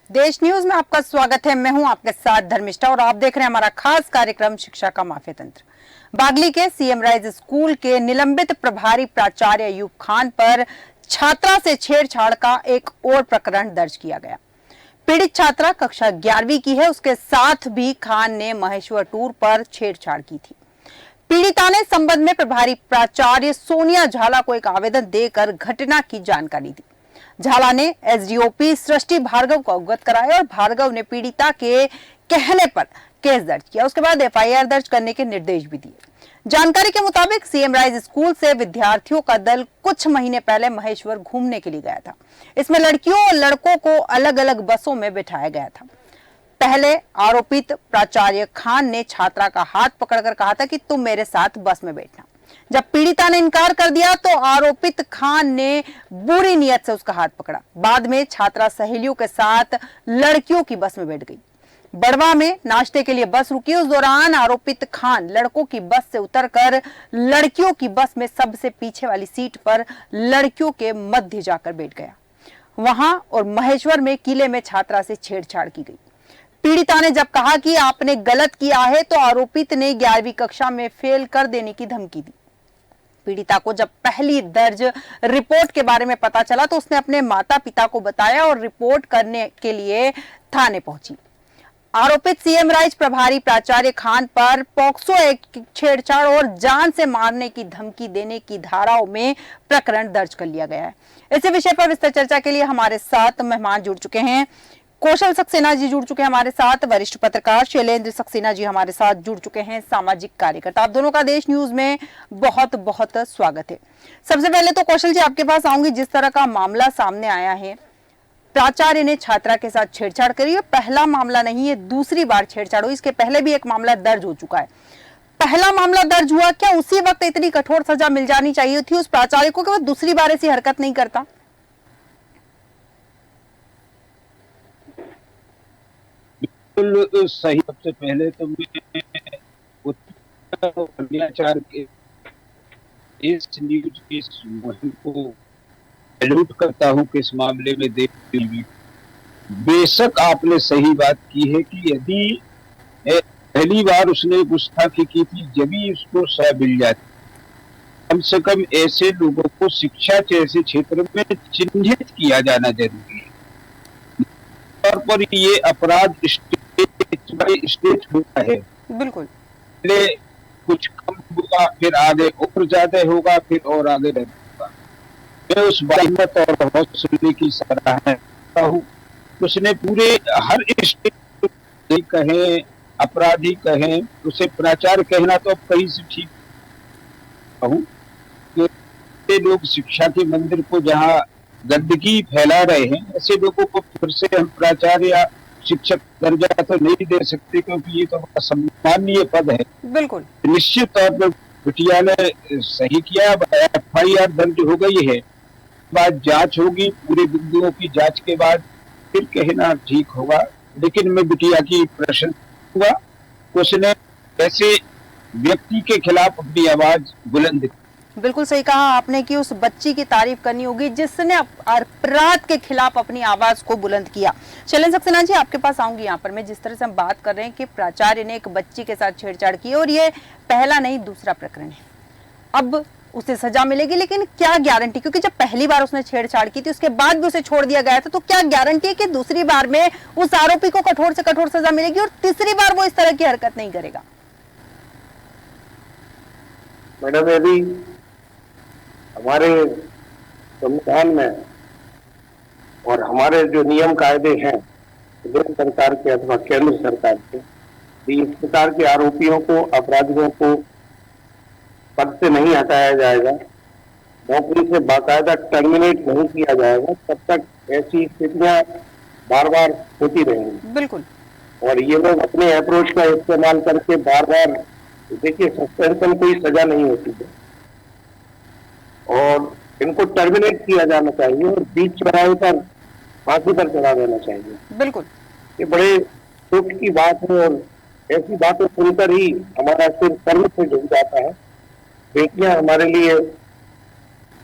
देश न्यूज में आपका स्वागत है। मैं हूं आपके साथ धर्मिष्ठा और आप देख रहे हैं हमारा खास कार्यक्रम शिक्षा का माफिया तंत्र। बागली के सीएम राइज स्कूल के निलंबित प्रभारी प्राचार्य अयूब खान पर छात्रा से छेड़छाड़ का एक और प्रकरण दर्ज किया गया। पीड़ित छात्रा कक्षा 11वीं की है। उसके साथ भी खान ने महेश्वर टूर पर छेड़छाड़ की थी। पीड़िता ने संबंध में प्रभारी प्राचार्य सोनिया झाला को एक आवेदन देकर घटना की जानकारी दी। झाला ने एसडीओपी सृष्टि भार्गव को अवगत कराया और भार्गव ने पीड़िता के कहने पर केस दर्ज किया। उसके बाद एफआईआर दर्ज करने के निर्देश भी दिए। जानकारी के मुताबिक सीएम राइज स्कूल से विद्यार्थियों का दल कुछ महीने पहले महेश्वर घूमने के लिए गया था। इसमें लड़कियों और लड़कों को अलग अलग बसों में बिठाया गया था। पहले आरोपित प्राचार्य खान ने छात्रा का हाथ पकड़कर कहा था कि तुम मेरे साथ बस में बैठना। जब पीड़िता ने इनकार कर दिया तो आरोपित खान ने बुरी नियत से उसका हाथ पकड़ा। बाद में छात्रा सहेलियों के साथ लड़कियों की बस में बैठ गई। बड़वा में नाश्ते के लिए बस रुकी। उस दौरान आरोपित खान लड़कों की बस से उतरकर लड़कियों की बस में सबसे पीछे वाली सीट पर लड़कियों के मध्य जाकर बैठ गया। वहां और महेश्वर में किले में छात्रा से छेड़छाड़ की गई। पीड़िता ने जब कहा कि आपने गलत किया है तो आरोपित ने 11वीं कक्षा में फेल कर देने की धमकी दी। पीड़िता को जब पहली दर्ज रिपोर्ट के बारे में पता चला तो उसने अपने माता पिता को बताया और रिपोर्ट करने के लिए थाने पहुंची। आरोपित सीएम राइज प्रभारी प्राचार्य खान पर पॉक्सो एक्ट छेड़छाड़ और जान से मारने की धमकी देने की धाराओं में प्रकरण दर्ज कर लिया गया है। इसी विषय पर विस्तार चर्चा के लिए हमारे साथ मेहमान जुड़ चुके हैं। कौशल सक्सेना जी जुड़ चुके हैं हमारे साथ, वरिष्ठ पत्रकार शैलेंद्र सक्सेना जी हमारे साथ जुड़ चुके हैं, सामाजिक कार्यकर्ता। आप दोनों का देश न्यूज में बहुत बहुत स्वागत है। सबसे पहले तो कौशल जी आपके पास आऊंगी। जिस तरह का मामला सामने आया है, प्राचार्य ने छात्रा के साथ छेड़छाड़ करी है। पहला मामला नहीं है, दूसरी बार छेड़छाड़ हुई। इसके पहले भी एक मामला दर्ज हो चुका है। पहला मामला दर्ज हुआ, क्या उसी वक्त इतनी कठोर सजा मिल जानी चाहिए थी उस प्राचार्य को कि वो दूसरी बार ऐसी हरकत नहीं करता? बिल्कुल सही। सबसे पहले तो मैं अत्याचार के इस न्यूज की मुहिम को सैल्यूट करता हूं कि इस मामले में बेशक आपने सही बात की है कि यदि पहली बार उसने गुस्ताखी की थी जब उसको सजा मिल जाती। कम से कम ऐसे लोगों को शिक्षा जैसे क्षेत्र में चिन्हित किया जाना जरूरी है। तौर पर ये अपराध स्टेट होता है। बिल्कुल। पहले कुछ कम होगा, फिर आगे और ज्यादा होगा, फिर और आगे होगा। मैं उस हिम्मत और हौसले की सराहना करता हूँ। उसने पूरे हर स्टेट कहें, अपराधी कहें, उसे प्राचार्य कहना तो अब कहीं से ठीक कहूँ कि लोग शिक्षा के मंदिर को जहाँ गंदगी फैला रहे हैं, ऐसे लोगों को फिर से हम प्राचार्य या शिक्षक दर्जा तो नहीं दे सकते, क्योंकि ये तो सम्माननीय पद है। बिल्कुल निश्चित तौर पर बिटिया ने सही किया। एफआईआर दर्ज हो गई है, बाद जांच होगी। पूरे बिंदुओं की जांच के बाद फिर कहना ठीक होगा। लेकिन मैं बिटिया की प्रशंसा हुआ, उसने ऐसे व्यक्ति के खिलाफ अपनी आवाज बुलंद की। बिल्कुल सही कहा आपने कि उस बच्ची की तारीफ करनी होगी जिसने अपराध के खिलाफ अपनी आवाज को बुलंद किया। शैलेंद्र सक्सेना जी आपके पास आऊंगी। यहाँ पर मैं जिस तरह से हम बात कर रहे हैं कि प्राचार्य ने एक बच्ची के साथ छेड़छाड़ की और ये पहला नहीं दूसरा प्रकरण है। अब उसे सजा मिलेगी, लेकिन क्या गारंटी? क्योंकि जब पहली बार उसने छेड़छाड़ की थी उसके बाद भी उसे छोड़ दिया गया था, तो क्या गारंटी है कि दूसरी बार में उस आरोपी को कठोर से कठोर सजा मिलेगी और तीसरी बार वो इस तरह की हरकत नहीं करेगा? मैडम, यदि हमारे संविधान में और हमारे जो नियम कायदे हैं प्रदेश सरकार के अथवा केंद्र सरकार के, इस प्रकार के आरोपियों को, अपराधियों को पद से नहीं हटाया जाएगा, नौकरी से बाकायदा टर्मिनेट नहीं किया जाएगा, तब तक ऐसी स्थितियां बार बार होती रहेंगी। बिल्कुल। और ये लोग अपने अप्रोच का इस्तेमाल करके बार बार, देखिए, सस्पेंशन कोई सजा नहीं होती है और इनको टर्मिनेट किया जाना चाहिए और बीच चौराहे पर फांसी पर चढ़ा देना चाहिए। बिल्कुल, ये बड़े दुख की बात है और ऐसी बातें सुनकर ही हमारा सिर कर्म से झुक जाता है। बेटियां हमारे लिए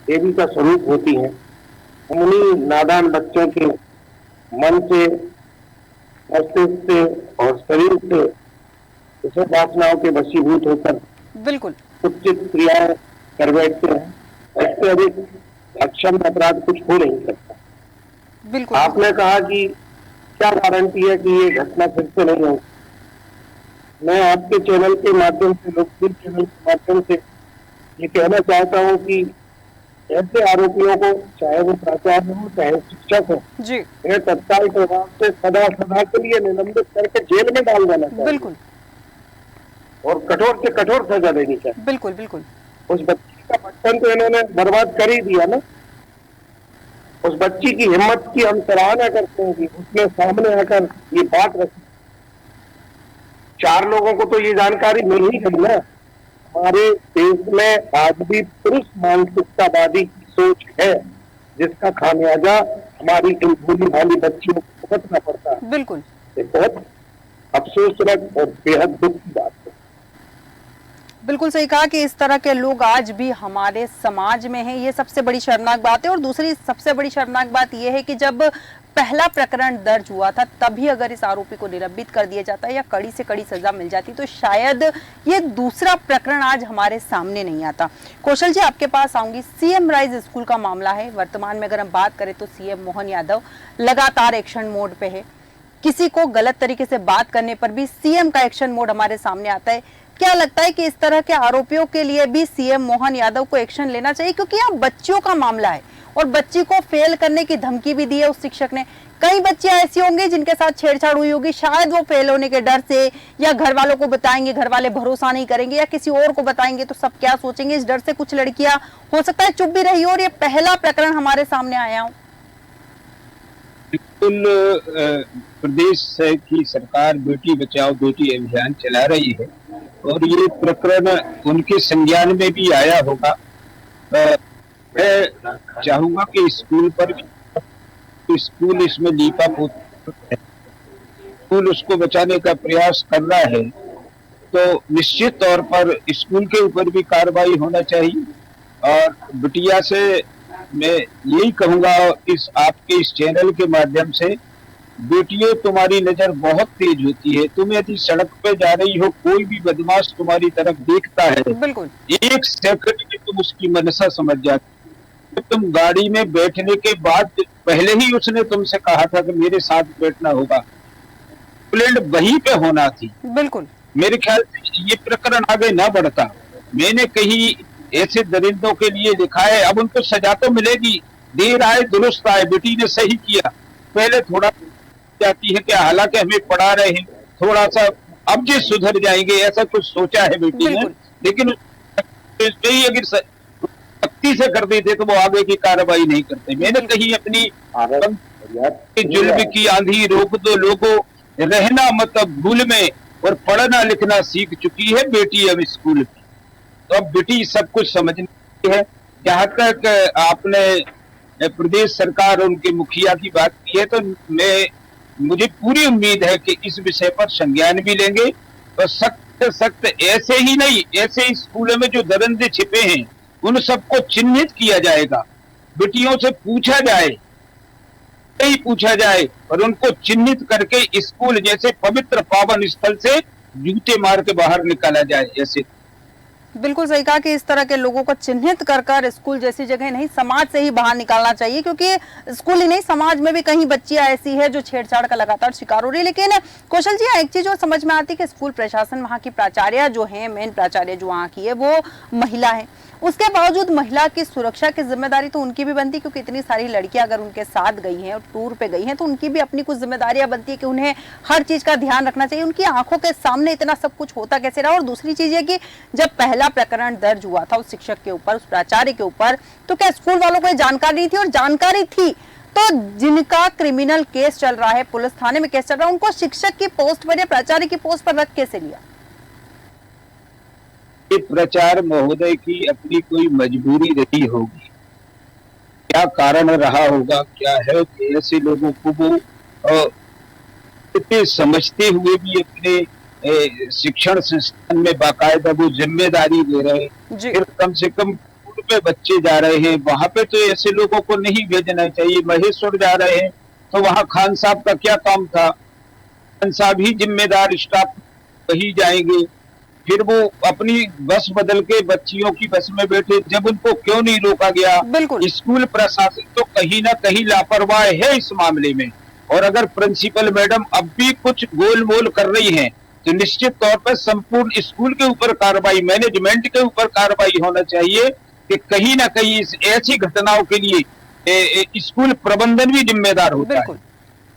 देवी का स्वरूप होती हैं। हम उन्हीं नादान बच्चों के मन से मस्तिष्क से और शरीर से विषय वासनाओं के वशीभूत होकर बिल्कुल कुचित क्रियाएं कर बैठते हैं। इससे अधिक अक्षम अपराध कुछ हो नहीं सकता। बिल्कुल आपने कहा कि क्या गारंटी है कि ये घटना फिर से नहीं होगी। मैं आपके चैनल के माध्यम से, लोकप्रिय चैनल के माध्यम से ये कहना चाहता हूँ कि ऐसे आरोपियों को, चाहे वो प्राचार्य हो चाहे शिक्षक हो, जी, इन्हें तत्काल प्रभाव से सदा सदा के लिए निलंबित करके जेल में डाल देना चाहिए। बिल्कुल और कठोर से कठोर सजा देनी चाहिए। बिल्कुल बिल्कुल उस बच्ची का बचपन तो इन्होंने बर्बाद कर ही दिया ना। उस बच्ची की हिम्मत की हम सराहना करते हैं कि उसने सामने आकर ये बात रखी। 4 लोगों को तो ये जानकारी मिल ही गई ना। हमारे देश में आज भी पुरुष मानसिकतावादी सोच है, जिसका खामियाजा हमारी इन भोली भाली बच्चियों को भुगतना पड़ता है। बिल्कुल ये बहुत अफसोसजनक और बेहद दुख की बात है। बिल्कुल सही कहा कि इस तरह के लोग आज भी हमारे समाज में हैं, ये सबसे बड़ी शर्मनाक बात है। और दूसरी सबसे बड़ी शर्मनाक बात यह है कि जब पहला प्रकरण दर्ज हुआ था तभी अगर इस आरोपी को निलंबित कर दिया जाता या कड़ी से कड़ी सजा मिल जाती तो शायद ये दूसरा प्रकरण आज हमारे सामने नहीं आता। कौशल जी, आपके पास आऊंगी। सीएम राइज स्कूल का मामला है। वर्तमान में अगर हम बात करें तो सीएम मोहन यादव लगातार एक्शन मोड पे है। किसी को गलत तरीके से बात करने पर भी सीएम का एक्शन मोड हमारे सामने आता है। क्या लगता है कि इस तरह के आरोपियों के लिए भी सीएम मोहन यादव को एक्शन लेना चाहिए, क्योंकि यहाँ बच्चियों का मामला है और बच्ची को फेल करने की धमकी भी दी है उस शिक्षक ने। कई बच्चियां ऐसी होंगी जिनके साथ छेड़छाड़ हुई होगी, शायद वो फेल होने के डर से, या घर वालों को बताएंगे, घर वाले भरोसा नहीं करेंगे, या किसी और को बताएंगे तो सब क्या सोचेंगे, इस डर से कुछ लड़कियां हो सकता है चुप भी रही हो और ये पहला प्रकरण हमारे सामने आया हो। बिल्कुल प्रदेश की सरकार बेटी बचाओ बेटी अभियान चला रही है और ये प्रकरण उनके संज्ञान में भी आया होगा। मैं चाहूंगा कि स्कूल पर स्कूल इसमें लीपापोत है, स्कूल उसको बचाने का प्रयास कर रहा है तो निश्चित तौर पर स्कूल के ऊपर भी कार्रवाई होना चाहिए। और बिटिया से मैं यही कहूंगा इस आपके इस चैनल के माध्यम से, बेटियों तुम्हारी नजर बहुत तेज होती है। तुम यदि सड़क पे जा रही हो, कोई भी बदमाश तुम्हारी तरफ देखता है, बिल्कुल 1 सेकंड में तुम उसकी मनसा समझ जाती। तुम गाड़ी में बैठने के बाद पहले ही उसने तुमसे कहा था कि मेरे साथ बैठना होगा, प्लेन वहीं पे होना थी। बिल्कुल मेरे ख्याल से ये प्रकरण आगे ना बढ़ता। मैंने कहीं ऐसे दरिंदों के लिए लिखा है, अब उनको सजा तो मिलेगी, देर आए दुरुस्त आए, बेटी ने सही किया। पहले थोड़ा जाती है कि हालांकि हमें पढ़ा रहे हैं, थोड़ा सा अब जो सुधर जाएंगे ऐसा कुछ सोचा है बेटी ने, लेकिन अगर सख्ती से कर देते तो वो आगे की कार्रवाई नहीं करते। मैंने कहीं अपनी जुल्म की आंधी रोक दो लोगों, रहना मतलब भूल में और पढ़ना लिखना सीख चुकी है बेटी अब स्कूल में, तो अब बेटी सब कुछ समझनी है। जहां तक आपने प्रदेश सरकार और उनके मुखिया की बात की है, तो मुझे पूरी उम्मीद है कि इस विषय पर संज्ञान भी लेंगे और सख्त सख्त ऐसे ही नहीं, ऐसे स्कूलों में जो दरिंदे छिपे हैं उन सबको चिन्हित किया जाएगा। बेटियों से पूछा जाए, ही पूछा जाए और उनको चिन्हित करके स्कूल जैसे पवित्र पावन स्थल से जूते मार के बाहर निकाला जाए। जैसे बिल्कुल सही कहा कि इस तरह के लोगों को चिन्हित कर कर स्कूल जैसी जगह नहीं, समाज से ही बाहर निकालना चाहिए, क्योंकि स्कूल ही नहीं समाज में भी कहीं बच्चियां ऐसी है जो छेड़छाड़ का लगातार शिकार हो रही है। लेकिन कौशल जी, एक चीज और समझ में आती है कि स्कूल प्रशासन, वहाँ की प्राचार्य जो है, मेन प्राचार्य जो वहाँ की है वो महिला है, उसके बावजूद महिला की सुरक्षा की जिम्मेदारी तो उनकी भी बनती है, क्योंकि इतनी सारी लड़कियां अगर उनके साथ गई हैं और टूर पे गई हैं तो उनकी भी अपनी कुछ जिम्मेदारियां बनती है कि उन्हें हर चीज का ध्यान रखना चाहिए। उनकी आंखों के सामने इतना सब कुछ होता कैसे रहा। और दूसरी चीज है कि जब पहला प्रकरण दर्ज हुआ था उस शिक्षक के ऊपर, उस प्राचार्य के ऊपर, तो क्या स्कूल वालों को जानकारी थी? और जानकारी थी तो जिनका क्रिमिनल केस चल रहा है, पुलिस थाने में केस चल रहा है, उनको शिक्षक की पोस्ट पर या प्राचार्य की पोस्ट पर रख कैसे लिया? प्रचार महोदय की अपनी कोई मजबूरी रही होगी, क्या कारण रहा होगा, क्या है कि ऐसे लोगों को वो इतने समझते हुए भी अपने शिक्षण संस्थान में बाकायदा वो जिम्मेदारी दे रहे हैं। फिर कम से कम स्कूल में बच्चे जा रहे हैं, वहां पे तो ऐसे लोगों को नहीं भेजना चाहिए। महेश्वर जा रहे हैं तो वहां खान साहब का क्या काम था? सा भी जिम्मेदार स्टाफ वही जाएंगे, फिर वो अपनी बस बदल के बच्चियों की बस में बैठे, जब उनको क्यों नहीं रोका गया? बिल्कुल। स्कूल प्रशासन तो कहीं ना कहीं लापरवाह है इस मामले में। और अगर प्रिंसिपल मैडम अब भी कुछ गोलमोल कर रही हैं तो निश्चित तौर पर संपूर्ण स्कूल के ऊपर कार्रवाई, मैनेजमेंट के ऊपर कार्रवाई होना चाहिए कि कहीं ना कहीं इस ऐसी घटनाओं के लिए स्कूल प्रबंधन भी जिम्मेदार होता है।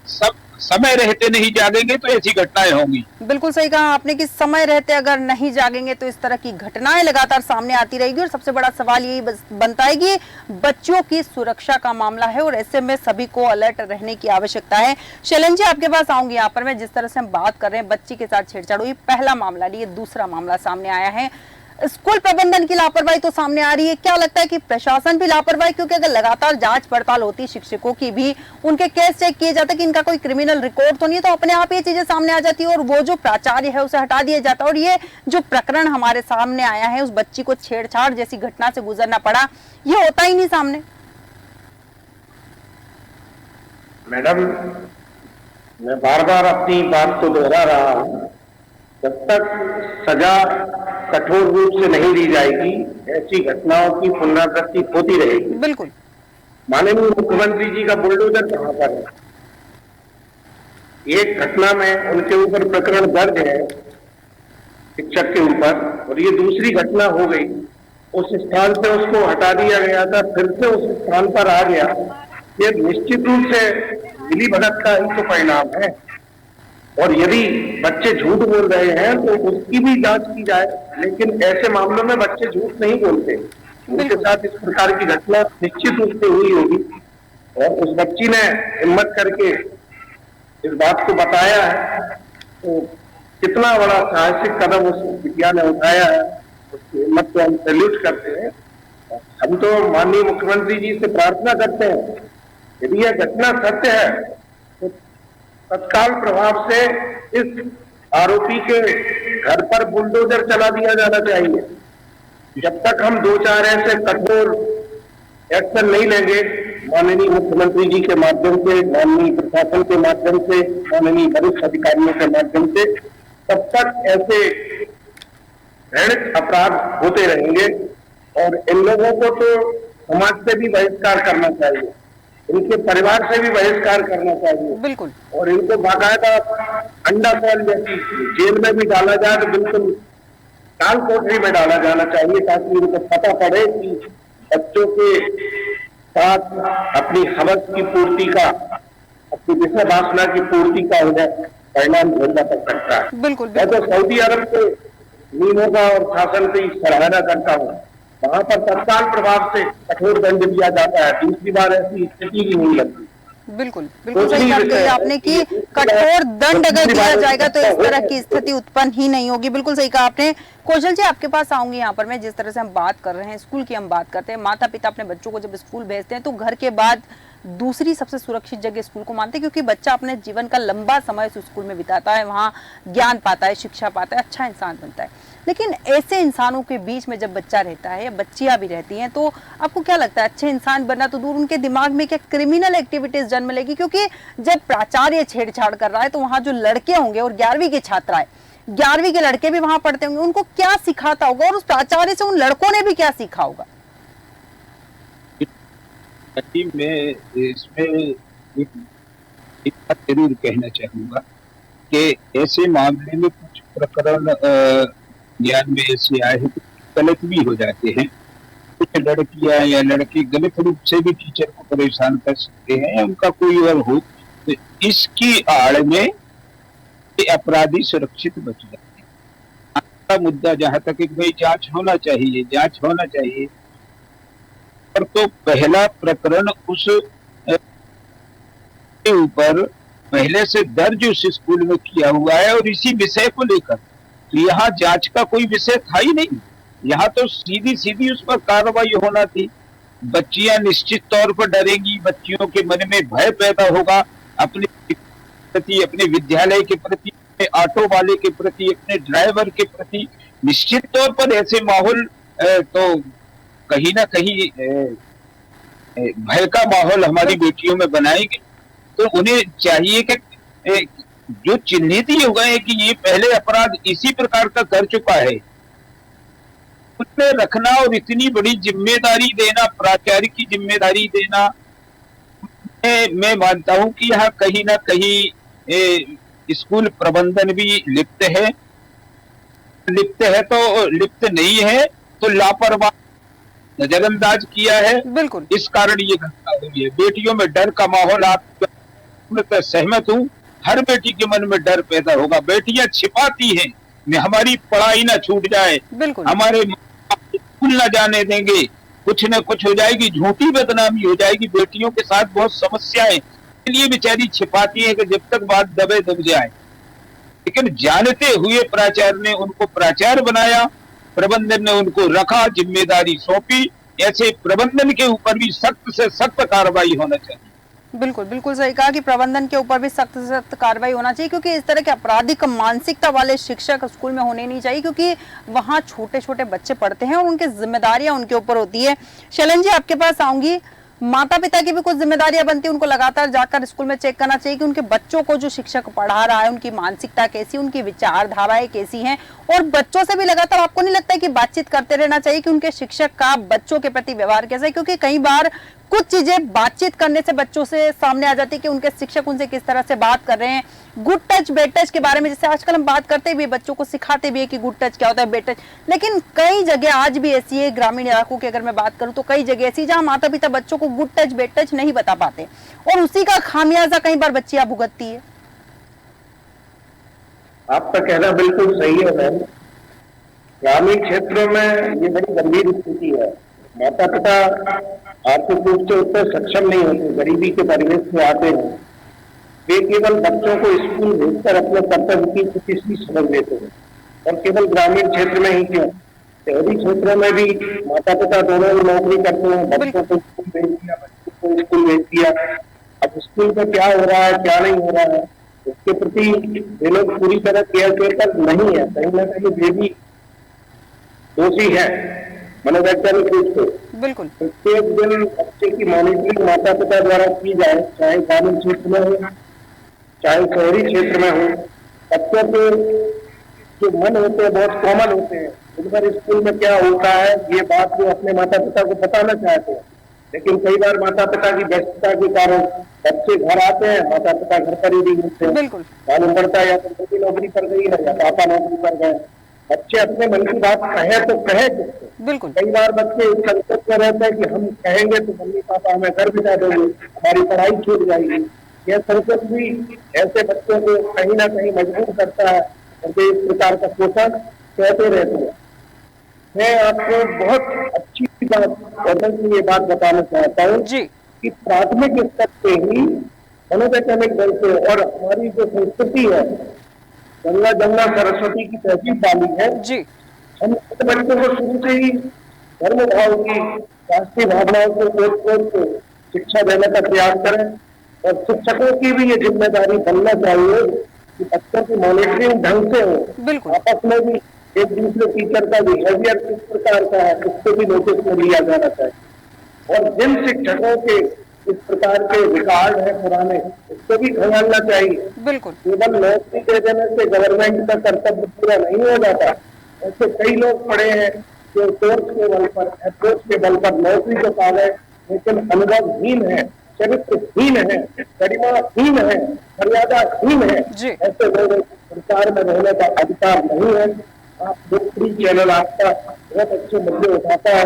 सब समय रहते नहीं जागेंगे तो ऐसी घटनाएं होंगी। बिल्कुल सही कहा आपने कि समय रहते अगर नहीं जागेंगे तो इस तरह की घटनाएं लगातार सामने आती रहेगी। और सबसे बड़ा सवाल यही बनता है कि बच्चों की सुरक्षा का मामला है और ऐसे में सभी को अलर्ट रहने की आवश्यकता है। शैलेंद्र जी, आपके पास आऊंगी। यहाँ पर मैं जिस तरह से हम बात कर रहे हैं बच्ची के साथ छेड़छाड़ हुई, पहला मामला नहीं, ये दूसरा मामला सामने आया है। स्कूल प्रबंधन की लापरवाही तो सामने आ रही है, क्या लगता है कि प्रशासन भी लापरवाही, क्योंकि अगर लगातार जांच पड़ताल होती, शिक्षकों की भी, उनके केस चेक किए जाते कि इनका कोई क्रिमिनल रिकॉर्ड तो नहीं है, तो अपने आप ये चीजें सामने आ जाती है और वो जो प्राचार्य है उसे हटा दिया जाता है। और ये जो प्रकरण हमारे सामने आया है, उस बच्ची को छेड़छाड़ जैसी घटना से गुजरना पड़ा, ये होता ही नहीं सामने। मैडम, मैं बार बार अपनी बात को दोहरा रहा हूं, जब तक सजा कठोर रूप से नहीं दी जाएगी ऐसी घटनाओं की पुनरावृत्ति होती रहेगी। बिल्कुल। माननीय मुख्यमंत्री जी का बुलडोजर कहां पर है? एक घटना में उनके ऊपर प्रकरण दर्ज है शिक्षक के ऊपर, और ये दूसरी घटना हो गई, उस स्थान से उसको हटा दिया गया था, फिर से उस स्थान पर आ गया। ये निश्चित रूप से मिली भगत का ही तो परिणाम है। और यदि बच्चे झूठ बोल रहे हैं तो उसकी भी जांच की जाए, लेकिन ऐसे मामलों में बच्चे झूठ नहीं बोलते। उनके साथ इस प्रकार की घटना निश्चित रूप से हुई होगी और उस बच्ची ने हिम्मत करके इस बात को बताया है, तो कितना बड़ा साहसिक कदम उस विद्या ने उठाया है, उसकी हिम्मत को हम सैल्यूट करते हैं। हम तो माननीय मुख्यमंत्री जी से प्रार्थना करते हैं, यदि यह घटना सत्य है तो तत्काल प्रभाव से इस आरोपी के घर पर बुलडोजर चला दिया जाना चाहिए। जब तक हम 2-4 ऐसे कठोर एक्शन नहीं लेंगे माननीय मुख्यमंत्री जी के माध्यम से, माननीय प्रशासन के माध्यम से, माननीय वरिष्ठ अधिकारियों के माध्यम से, तब तक ऐसे घृणित अपराध होते रहेंगे। और इन लोगों को तो समाज से भी बहिष्कार करना चाहिए, इनके परिवार से भी बहिष्कार करना चाहिए। बिल्कुल। और इनको बाकायदा अंडा सेल जैसी जेल में भी डाला जाए तो बिल्कुल काल कोठरी में डाला जाना चाहिए, ताकि इनको पता पड़े कि बच्चों के साथ अपनी हवस की पूर्ति का, अपनी विषय वासना की पूर्ति का उन्हें परिणाम झेलना पड़ सकता है। बिल्कुल। मैं तो सऊदी अरब के नियमों का और शासन की सराहना करता हूँ, वहां पर तत्काल प्रभाव से कठोर दंड दिया जाता है, दूसरी बार ऐसी स्थिति भी नहीं लगती। बिल्कुल बिल्कुल सही बात कही आपने कि कठोर दंड अगर दिया जाएगा तो इस तरह की स्थिति उत्पन्न ही नहीं होगी। बिल्कुल सही कहा आपने। कौशल जी, आपके पास आऊंगी। यहाँ पर मैं जिस तरह से हम बात कर रहे हैं स्कूल की, हम बात करते हैं, माता पिता अपने बच्चों को जब स्कूल भेजते हैं तो घर के बाद दूसरी सबसे सुरक्षित जगह स्कूल को मानते हैं, क्योंकि बच्चा अपने जीवन का लंबा समय उस स्कूल में बिताता है, वहाँ ज्ञान पाता है, शिक्षा पाता है, अच्छा इंसान बनता है। लेकिन ऐसे इंसानों के बीच में जब बच्चा रहता है या बच्चियां भी रहती हैं, तो आपको क्या लगता है अच्छे इंसान बनना तो दूर, उनके दिमाग में क्या क्रिमिनल एक्टिविटीज जन्म लेगी? क्योंकि जब प्राचार्य छेड़छाड़ कर रहा है तो वहाँ जो लड़के होंगे और 11वीं के छात्रा है, 11वीं के लड़के भी वहां पढ़ते होंगे, उनको क्या सिखाता होगा और उस प्राचार्य से उन लड़कों ने भी क्या सीखा होगा? मैं इसमें एक बात जरूर कहना चाहूंगा कि ऐसे मामले में कुछ प्रकरण ज्ञान में ऐसे आए हैं गलत भी हो जाते हैं। कुछ लड़कियां या लड़के गलत रूप से भी टीचर को परेशान कर सकते हैं, उनका कोई और हो, तो इसकी आड़ में अपराधी सुरक्षित बच जाते हैं। आपका मुद्दा जहां तक कि भाई जांच होना चाहिए, पर तो पहला प्रकरण उस के ऊपर पहले से दर्ज उस स्कूल में किया हुआ है और इसी विषय को लेकर तो यहाँ जांच का कोई विषय था ही नहीं। यहाँ तो सीधी सीधी उस पर कार्रवाई होना थी। बच्चियां निश्चित तौर पर डरेंगी, बच्चियों के मन में भय पैदा होगा अपने प्रति, अपने विद्यालय के प्रति, अपने ऑटो वाले के प्रति, अपने ड्राइवर के प्रति। निश्चित तौर पर ऐसे माहौल तो कहीं ना कहीं भय का माहौल हमारी बेटियों में बनाएंगे। तो उन्हें चाहिए कि जो चिन्हित ही हो गए कि ये पहले अपराध इसी प्रकार का कर चुका है, उसमें रखना और इतनी बड़ी जिम्मेदारी देना, प्राचार्य की जिम्मेदारी देना, मैं मानता हूं कि यहाँ कहीं ना कहीं स्कूल प्रबंधन भी लिप्त है तो लिप्त नहीं है तो लापरवाह, नजरअंदाज किया है। बिल्कुल इस कारण ये घटना हुई है। बेटियों में डर का माहौल, आप मैं सहमत हूँ, हर बेटी के मन में डर पैदा होगा। बेटियां छिपाती हैं, हमारी पढ़ाई ना छूट जाए, बिल्कुल हमारे स्कूल ना जाने देंगे, कुछ न कुछ हो जाएगी, झूठी बदनामी हो जाएगी। बेटियों के साथ बहुत समस्याएं, इसलिए बेचारी छिपाती है कि जब तक बात दबे दब जाए। लेकिन जानते हुए प्राचार्य ने उनको प्राचार्य बनाया, प्रबंधन ने उनको रखा, जिम्मेदारी सौंपी। ऐसे प्रबंधन के ऊपर भी सख्त से सख्त कार्रवाई होना चाहिए। बिल्कुल बिल्कुल सही कहा कि प्रबंधन के ऊपर भी सख्त से सख्त कार्रवाई होना चाहिए, क्योंकि इस तरह के आपराधिक मानसिकता वाले शिक्षक स्कूल में होने नहीं चाहिए, क्योंकि वहाँ छोटे छोटे बच्चे पढ़ते हैं और उनकी जिम्मेदारियां उनके ऊपर होती है। शैलन जी, आपके पास आऊंगी। माता पिता की भी कुछ जिम्मेदारियां बनती है, उनको लगातार जाकर स्कूल में चेक करना चाहिए कि उनके बच्चों को जो शिक्षक पढ़ा रहा है उनकी मानसिकता कैसी, उनकी विचारधाराएं कैसी हैं, और बच्चों से भी लगातार आपको नहीं लगता है कि बातचीत करते रहना चाहिए कि उनके शिक्षक का बच्चों के प्रति व्यवहार कैसा है, क्योंकि कई बार कुछ चीजें बातचीत करने से बच्चों से सामने आ जाती है कि उनके शिक्षक उनसे किस तरह से बात कर रहे हैं। गुड टच बैड टच के बारे में जैसे आजकल हम बात करते भी, बच्चों को सिखाते भी है कि गुड टच क्या होता है, बैड टच, लेकिन कई जगह आज भी ऐसी है, ग्रामीण इलाकों की अगर मैं बात करूं तो कई जगह ऐसी जहां माता पिता बच्चों को गुड टच बैड टच नहीं बता पाते, और उसी का खामियाजा कई बार बच्चियां भुगतती है। आपका कहना बिल्कुल सही है मैम। ग्रामीण क्षेत्रों में ये बड़ी गंभीर स्थिति है। माता पिता आर्थिक रूप से उतने सक्षम नहीं होते, गरीबी के परिवेश में आते हैं। वे केवल बच्चों को स्कूल भेजकर अपने कर्तव्य की प्रतिष्ठी समझ लेते हैं, और केवल ग्रामीण क्षेत्र में ही क्यों, शहरी क्षेत्रों में भी माता पिता दोनों नौकरी करते हैं। बच्चों को स्कूल भेज दिया, बच्चों को स्कूल भेज दिया। अब स्कूल में क्या हो रहा है क्या नहीं हो रहा है, उसके प्रति वे लोग पूरी तरह केयर नहीं है। कहीं ना कहीं वे भी दोषी है मनोवैज्ञानिक रूप से। बिल्कुल प्रत्येक दिन बच्चे की मॉनिटरिंग माता पिता द्वारा की जाए, चाहे ग्रामीण क्षेत्र में हो चाहे शहरी क्षेत्र में हो। बच्चों के जो मन होते हैं बहुत कॉमन होते हैं, उन पर स्कूल में क्या होता है ये बात वो अपने माता पिता को बताना चाहते हैं, लेकिन कई बार माता पिता की व्यस्तता के कारण बच्चे घर आते हैं, माता पिता घर पर ही नहीं होते हैं। बिल्कुल मालूम पड़ता है या तो बेटी नौकरी कर गई है या पापा नौकरी कर गए। बच्चे अपने मन की बात कहे तो कहे किससे? बिल्कुल कई बार बच्चे इस संकट में रहते हैं कि हम कहेंगे तो मम्मी पापा हमें घर भिजा देंगे, हमारी पढ़ाई छूट जाएगी। यह संकट भी ऐसे बच्चों को कहीं ना कहीं मजबूर करता है और वे इस प्रकार का शोषण कहते रहते हैं। मैं आपको बहुत अच्छी बात ये बात बताना चाहता हूँ जी कि प्राथमिक स्तर से ही मनोवैज्ञानिक दल से और हमारी जो संस्कृति है, गंगा जमुना सरस्वती की तहजीब डाली है, जी हम बच्चों को शुरू से ही धर्म भाव की राष्ट्रीय भावनाओं को ओत को शिक्षा देने का प्रयास करें। और शिक्षकों की भी ये जिम्मेदारी बनना चाहिए कि बच्चों की मॉनिटरिंग ढंग से हो। बिल्कुल आपस में भी एक दूसरे टीचर का बिहेवियर किस प्रकार का है उसको भी नोटिस में लिया जाना चाहिए। और जिन शिक्षकों के इस प्रकार के रिकॉर्ड है पुराने, उसको भी खंगालना चाहिए। बिल्कुल केवल नौकरी दे देने से गवर्नमेंट का कर्तव्य पूरा नहीं हो जाता। ऐसे कई लोग पढ़े हैं जो कोर्स के बल पर, अप्रोच के बल पर नौकरी तो पा गए, लेकिन अनुभवहीन है, चरित्रहीन है, गरिमाहीन है, मर्यादाहीन है। ऐसे लोगों को सरकार में रहने का अधिकार नहीं है। आप लोकप्रिय चैनल आपका बहुत अच्छे मुद्दे उठाता है,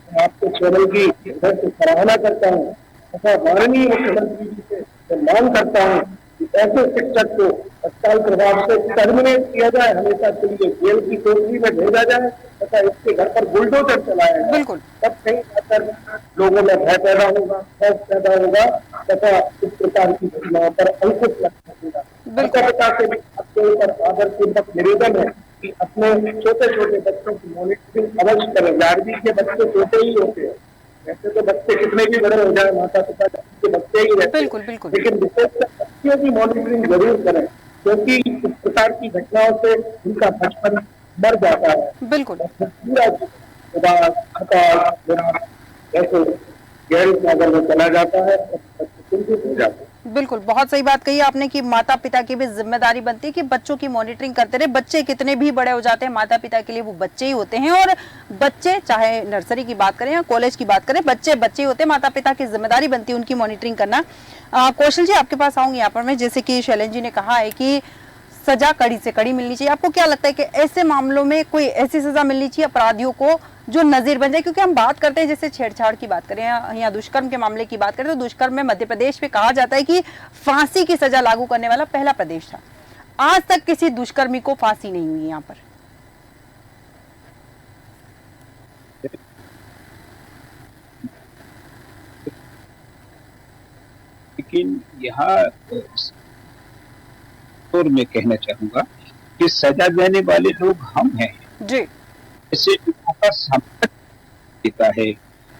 मैं आपके चैनल की सराहना करता हूँ तथा माननीय मुख्यमंत्री जी से मांग करता हूँ कि ऐसे शिक्षक को तत्काल प्रभाव से टर्मिनेट किया जाए, हमेशा के लिए जेल की कोठरी में भेजा जाए तथा इसके घर पर बुलडोजर चलाया जाए। बिल्कुल तब कहीं जाकर लोगों में भय पैदा होगा, खौफ पैदा होगा तथा इस प्रकार की घटनाओं पर अंकुश लग सकेगा। माता से भी आपके ऊपर आदरपूर्वक निवेदन है कि अपने छोटे छोटे बच्चों की मॉनिटरिंग अवश्य करें। 11वीं के बच्चे छोटे ही होते हैं, वैसे तो बच्चे कितने भी बड़े हो जाए माता पिता के बच्चे ही रहते हैं। बिल्कुल बिल्कुल लेकिन विशेषकर बच्चियों की मॉनिटरिंग जरूर करें, क्योंकि इस प्रकार की घटनाओं से उनका बचपन मर जाता है। बिल्कुल पूरा उदास हताश ऐसे गहरी सागर में चला जाता है और बच्चे चिंतित हो जाते हैं। बिल्कुल, बहुत सही बात कही आपने कि माता पिता की भी जिम्मेदारी बनती है कि बच्चों की मॉनिटरिंग करते रहे। बच्चे कितने भी बड़े हो जाते हैं, माता पिता के लिए वो बच्चे ही होते हैं, और बच्चे चाहे नर्सरी की बात करें या कॉलेज की बात करें, बच्चे बच्चे ही होते हैं। माता पिता की जिम्मेदारी बनती है उनकी मॉनिटरिंग करना। कौशल जी, आपके पास आऊंगी यहाँ पर मैं। जैसे कि शैलेंद्र जी ने कहा है कि सजा कड़ी से कड़ी मिलनी चाहिए, आपको क्या लगता है कि ऐसे मामलों में कोई ऐसी सजा मिलनी चाहिए अपराधियों को जो नजीर बन जाए? क्योंकि हम बात करते हैं, जैसे छेड़छाड़ की बात करें या दुष्कर्म के मामले की बात करें, तो दुष्कर्म में मध्य प्रदेश में कहा जाता है कि फांसी की सजा लागू करने वाला पहला प्रदेश था। आज तक किसी दुष्कर्मी को फांसी नहीं हुई यहाँ पर। लेकिन यहाँ और मैं कहना चाहूंगा कि सजा देने वाले लोग हम हैं जी। ऐसे लोगों का सामना देता है।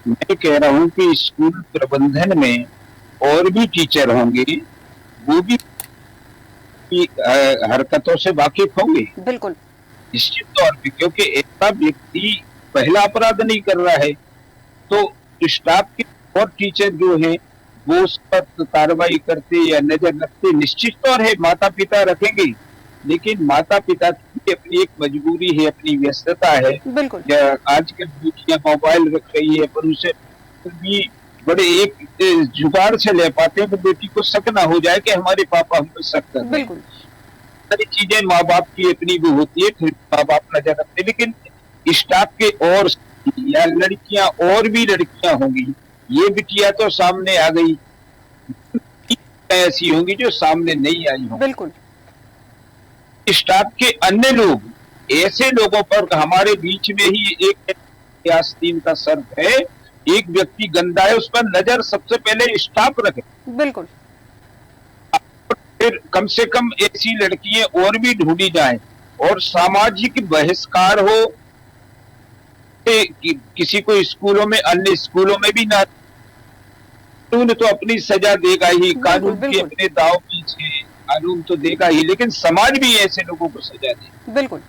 मैं कह रहा हूँ कि स्कूल प्रबंधन में और भी टीचर होंगे, वो भी हरकतों से वाकिफ होंगे बिल्कुल निश्चित तौर पे, क्योंकि ऐसा व्यक्ति पहला अपराध नहीं कर रहा है। तो स्टाफ के और टीचर जो हैं वो उस पर कार्रवाई करते या नजर रखते निश्चित तौर है, माता पिता रखेंगे। लेकिन माता पिता की अपनी एक मजबूरी है, अपनी व्यस्तता है। बिल्कुल आजकल बेटियां मोबाइल रख रही है, पर उसे भी बड़े एक जुगाड़ से ले पाते हैं कि बेटी को शक ना हो जाए कि हमारे पापा हम पर शक कर रहे हैं। बिल्कुल सारी चीजें माँ बाप की अपनी वो होती है, फिर माँ बाप नजर रखते। लेकिन स्टाफ के और या लड़कियां और भी लड़कियां होंगी, ये बिटिया तो सामने आ गई, ऐसी होंगी जो सामने नहीं आई होंगी। बिल्कुल स्टाफ के अन्य लोग, ऐसे लोगों पर हमारे बीच में ही एक आस्तीन का सर्प है, एक व्यक्ति गंदा है, उस पर नजर सबसे पहले स्टाफ रखे। बिल्कुल फिर कम से कम ऐसी लड़कियां और भी ढूंढी जाएं, और सामाजिक बहिष्कार हो कि किसी को स्कूलों में, अन्य स्कूलों में भी ना। कानून तो अपनी सजा देगा ही, कानून के अपने दाव पीछे कानून तो देगा ही, लेकिन समाज भी ऐसे लोगों को सजा दे। बिल्कुल,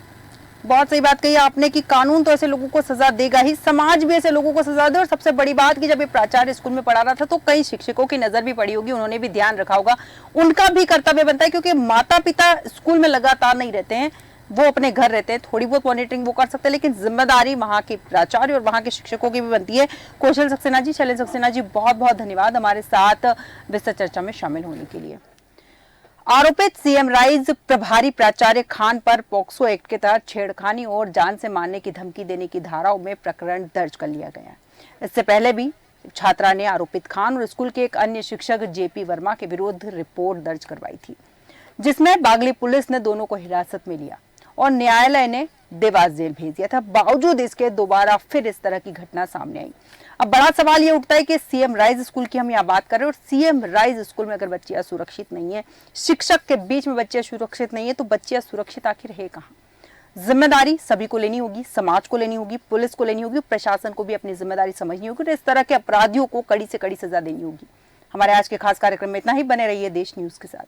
बहुत सही बात कही आपने कि कानून तो ऐसे लोगों को सजा देगा ही, समाज भी ऐसे लोगों को सजा दे। और सबसे बड़ी बात कि जब ये प्राचार्य स्कूल में पढ़ा रहा था तो कई शिक्षकों की नजर भी पड़ी होगी, उन्होंने भी ध्यान रखा होगा। उनका भी कर्तव्य बनता है, क्योंकि माता पिता स्कूल में लगातार नहीं रहते हैं, वो अपने घर रहते हैं, थोड़ी बहुत मॉनिटरिंग वो कर सकते हैं, लेकिन जिम्मेदारी वहाँ के प्राचार्य और वहाँ के शिक्षकों की भी बनती है। कौशल सक्सेना जी, शैलेंद्र सक्सेना जी, बहुत बहुत धन्यवाद हमारे साथ विस्तृत चर्चा में शामिल होने के लिए। आरोपित सीएम राइज प्रभारी प्राचार्य खान पर पॉक्सो एक्ट के तहत छेड़खानी और जान से मारने की धमकी देने की धाराओं में प्रकरण दर्ज कर लिया गया है। इससे पहले भी छात्रा ने आरोपित खान और स्कूल के एक अन्य शिक्षक जेपी वर्मा के विरुद्ध रिपोर्ट दर्ज करवाई थी, जिसमें बागली पुलिस ने दोनों को हिरासत में लिया और न्यायालय ने देवास जेल भेज दिया था। बावजूद इसके दोबारा फिर इस तरह की घटना सामने आई। अब बड़ा सवाल ये उठता है कि सीएम राइज स्कूल की हम यहाँ बात कर रहे हैं, और सीएम राइज स्कूल में अगर बच्चियां सुरक्षित नहीं है, शिक्षक के बीच में बच्चियां सुरक्षित नहीं है, तो बच्चियां सुरक्षित आखिर है कहाँ? जिम्मेदारी सभी को लेनी होगी, समाज को लेनी होगी, पुलिस को लेनी होगी, प्रशासन को भी अपनी जिम्मेदारी समझनी होगी, और इस तरह के अपराधियों को कड़ी से कड़ी सजा देनी होगी। हमारे आज के खास कार्यक्रम में इतना ही। बने रहिए देश न्यूज के साथ।